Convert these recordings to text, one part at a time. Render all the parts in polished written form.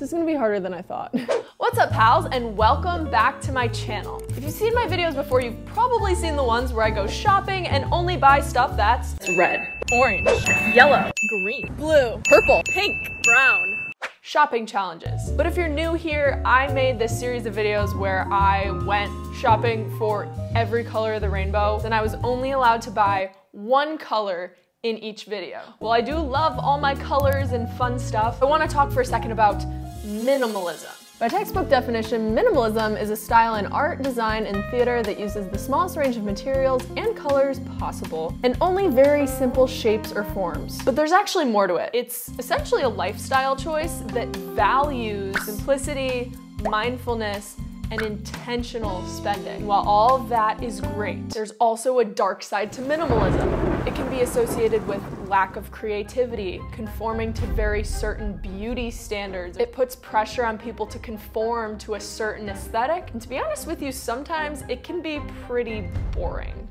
This is gonna be harder than I thought. What's up, pals, and welcome back to my channel. If you've seen my videos before, you've probably seen the ones where I go shopping and only buy stuff that's red, orange, yellow, green, blue, purple, pink, brown. Shopping challenges. But if you're new here, I made this series of videos where I went shopping for every color of the rainbow, and I was only allowed to buy one color in each video. Well, I do love all my colors and fun stuff. I want to talk for a second about minimalism. By textbook definition, minimalism is a style in art, design, and theater that uses the smallest range of materials and colors possible, and only very simple shapes or forms. But there's actually more to it. It's essentially a lifestyle choice that values simplicity, mindfulness, and intentional spending. While all of that is great, there's also a dark side to minimalism. It can be associated with lack of creativity, conforming to very certain beauty standards. It puts pressure on people to conform to a certain aesthetic. And to be honest with you, sometimes it can be pretty boring.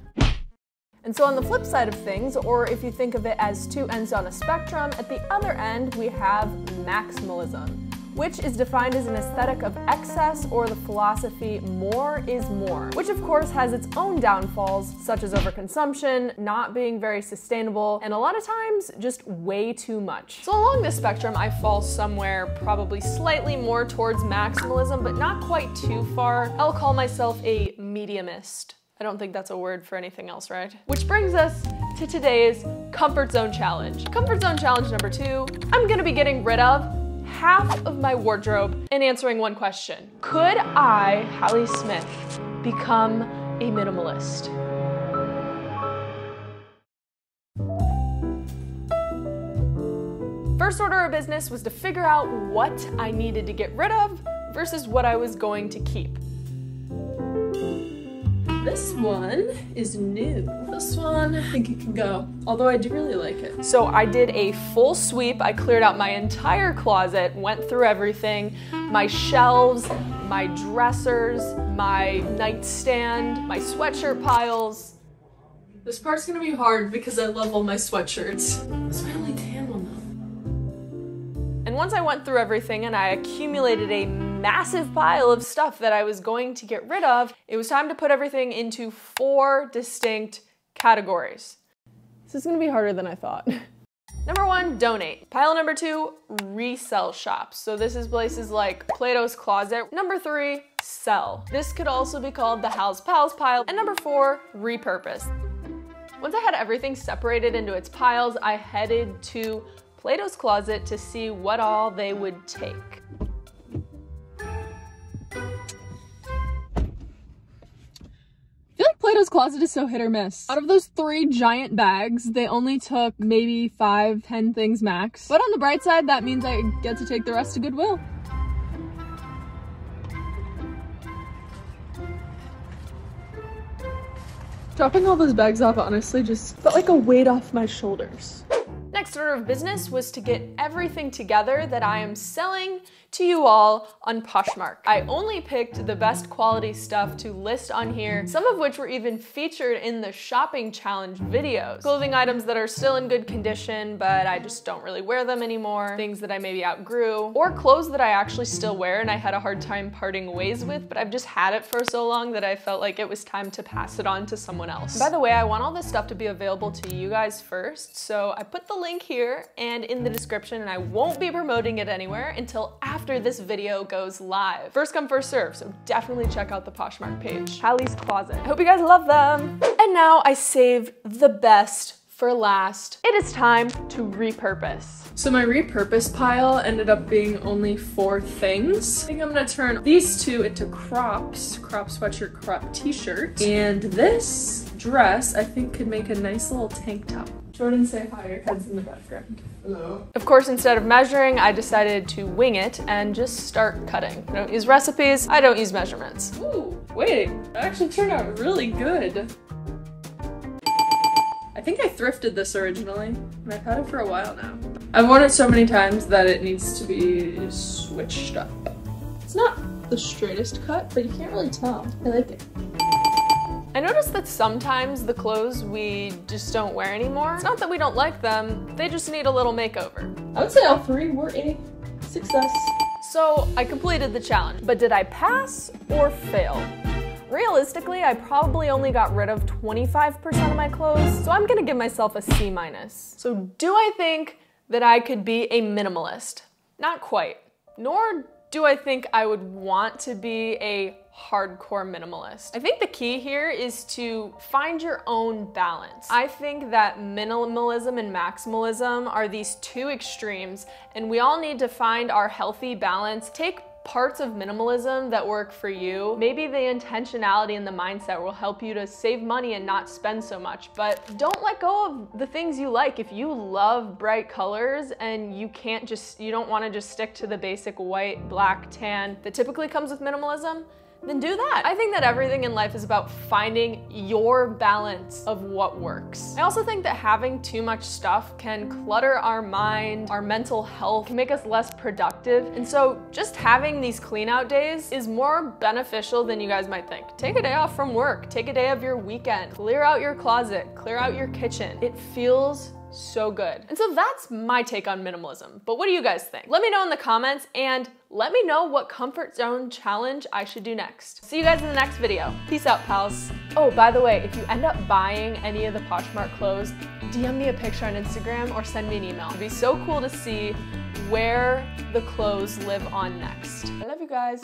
And so on the flip side of things, or if you think of it as two ends on a spectrum, at the other end we have maximalism, which is defined as an aesthetic of excess or the philosophy more is more, which of course has its own downfalls, such as overconsumption, not being very sustainable, and a lot of times just way too much. So along this spectrum, I fall somewhere probably slightly more towards maximalism, but not quite too far. I'll call myself a mediumist. I don't think that's a word for anything else, right? Which brings us to today's comfort zone challenge. Comfort zone challenge number 2, I'm gonna be getting rid of half of my wardrobe and answering one question. Could I, Hallee Smith, become a minimalist? First order of business was to figure out what I needed to get rid of versus what I was going to keep. This one is new. This one, I think it can go, although I do really like it. So I did a full sweep. I cleared out my entire closet, went through everything, my shelves, my dressers, my nightstand, my sweatshirt piles. This part's gonna be hard because I love all my sweatshirts. That's my only tan one though. And once I went through everything and I accumulated a massive pile of stuff that I was going to get rid of, it was time to put everything into 4 distinct categories. This is gonna be harder than I thought. Number 1, donate. Pile number 2, resell shops. So this is places like Plato's Closet. Number 3, sell. This could also be called the Hal's Pals pile. And number 4, repurpose. Once I had everything separated into its piles, I headed to Plato's Closet to see what all they would take. I feel like Plato's Closet is so hit or miss. Out of those 3 giant bags, they only took maybe 5-10 things max. But on the bright side, that means I get to take the rest to Goodwill. Dropping all those bags off honestly just felt like a weight off my shoulders. Next order of business was to get everything together that I am selling to you all on Poshmark. I only picked the best quality stuff to list on here, some of which were even featured in the shopping challenge videos. Clothing items that are still in good condition, but I just don't really wear them anymore. Things that I maybe outgrew, or clothes that I actually still wear and I had a hard time parting ways with, but I've just had it for so long that I felt like it was time to pass it on to someone else. By the way, I want all this stuff to be available to you guys first, so I put the link here and in the description, and I won't be promoting it anywhere until after this video goes live. First come, first serve, so definitely check out the Poshmark page. Hallee's Closet. I hope you guys love them. And now I saved the best for last. It is time to repurpose. So my repurpose pile ended up being only 4 things. I think I'm gonna turn these 2 into crops, crop sweatshirt, crop t-shirt. And this dress I think could make a nice little tank top. Jordan, say hi, your head's in the background. Hello. Of course, instead of measuring, I decided to wing it and just start cutting. I don't use recipes, I don't use measurements. Ooh, wait, that actually turned out really good. I think I thrifted this originally, and I've had it for a while now. I've worn it so many times that it needs to be switched up. It's not the straightest cut, but you can't really tell. I like it. I noticed that sometimes the clothes we just don't wear anymore, it's not that we don't like them, they just need a little makeover. I would say all 3 were a success. So I completed the challenge. But did I pass or fail? Realistically, I probably only got rid of 25% of my clothes, so I'm gonna give myself a C-. So do I think that I could be a minimalist? Not quite. Nor do I think I would want to be a hardcore minimalist. I think the key here is to find your own balance. I think that minimalism and maximalism are these two extremes, and we all need to find our healthy balance. Take parts of minimalism that work for you. Maybe the intentionality and the mindset will help you to save money and not spend so much, but don't let go of the things you like. If you love bright colors and you don't want to just stick to the basic white, black, tan that typically comes with minimalism, then do that. I think that everything in life is about finding your balance of what works. I also think that having too much stuff can clutter our mind, our mental health, can make us less productive. And so just having these clean out days is more beneficial than you guys might think. Take a day off from work, take a day of your weekend, clear out your closet, clear out your kitchen. It feels so good. And so that's my take on minimalism. But what do you guys think? Let me know in the comments, and let me know what comfort zone challenge I should do next. See you guys in the next video. Peace out, pals. Oh, by the way, if you end up buying any of the Poshmark clothes, DM me a picture on Instagram or send me an email. It'd be so cool to see where the clothes live on next. I love you guys.